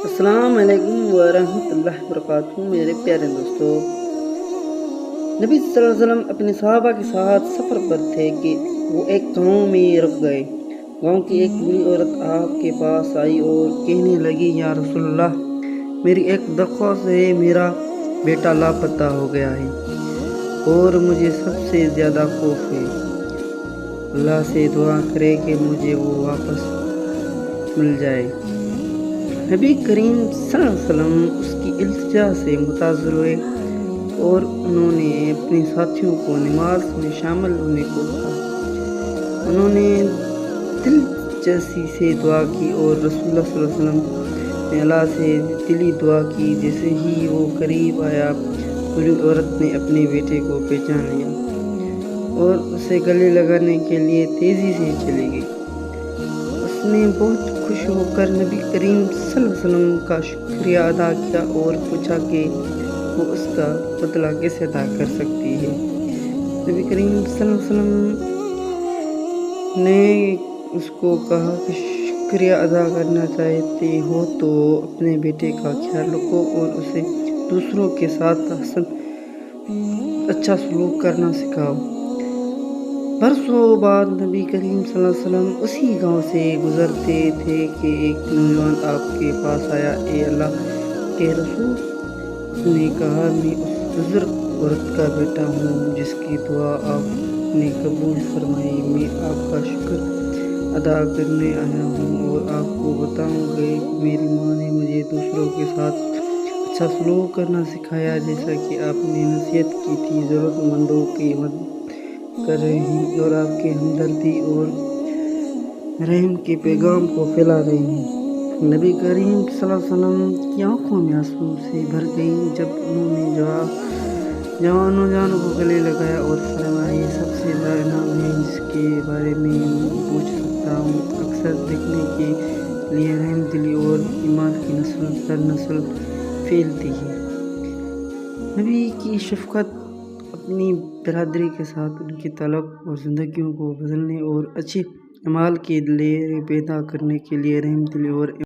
السلام علیکم ورحمۃ اللہ وبرکاتہ۔ میرے پیارے دوستو، نبی صلی اللہ علیہ وسلم اپنے صحابہ کے ساتھ سفر پر تھے کہ وہ ایک گاؤں میں رک گئے۔ گاؤں کی ایک بوڑھی عورت آپ کے پاس آئی اور کہنے لگی، یا رسول اللہ، میری ایک درخواست ہے، میرا بیٹا لاپتہ ہو گیا ہے اور مجھے سب سے زیادہ خوف ہے۔ اللہ سے دعا کرے کہ مجھے وہ واپس مل جائے۔ نبی کریم صلی اللہ علیہ وسلم اس کی التجا سے متاثر ہوئے اور انہوں نے اپنے ساتھیوں کو نماز میں شامل ہونے کو کہا۔ انہوں نے دلچسپی سے دعا کی اور رسول اللہ صلی اللہ علیہ وسلم نے اللہ سے دلی دعا کی۔ جیسے ہی وہ قریب آیا، بوڑھی عورت نے اپنے بیٹے کو پہچان لیا اور اسے گلے لگانے کے لیے تیزی سے چلی گئی۔ اس نے بہت خوش ہو کر نبی کریم صلی اللہ علیہ وسلم کا شکریہ ادا کیا اور پوچھا کہ وہ اس کا بدلہ کیسے ادا کر سکتی ہے۔ نبی کریم صلی اللہ علیہ وسلم نے اس کو کہا کہ شکریہ ادا کرنا چاہتے ہو تو اپنے بیٹے کا خیال رکھو اور اسے دوسروں کے ساتھ اچھا سلوک کرنا سکھاؤ۔ برسوں بعد نبی کریم صلی اللہ علیہ وسلم اسی گاؤں سے گزرتے تھے کہ ایک نوجوان آپ کے پاس آیا۔ اے اللہ کے رسول، اس نے کہا، میں اس بزرگ عورت کا بیٹا ہوں جس کی دعا آپ نے قبول فرمائی۔ میں آپ کا شکر ادا کرنے آیا ہوں اور آپ کو بتاؤں گا کہ میری ماں نے مجھے دوسروں کے ساتھ اچھا سلوک کرنا سکھایا، جیسا کہ آپ نے نصیحت کی تھی۔ ضرورت مندوں کی مدد کر رہے ہیں اور آپ کے ہمدردی اور رحم کے پیغام کو پھیلا رہے ہیں۔ نبی کریم صلی اللہ علیہ وسلم کی آنکھوں میں آنسو سے بھر گئیں جب انہوں نے جوان نوجوان کو گلے لگایا اور فرمایا، یہ سب سے بڑا انعام ہے جس کے بارے میں پوچھ سکتا ہوں۔ اکثر دیکھنے کے لیے رحم دلی اور ایمان کی نسل در نسل پھیلتی ہے۔ نبی کی شفقت اپنی برادری کے ساتھ ان کے تعلق اور زندگیوں کو بدلنے اور اچھے اعمال کے لیے پیدا کرنے کے لیے رحم دلی اور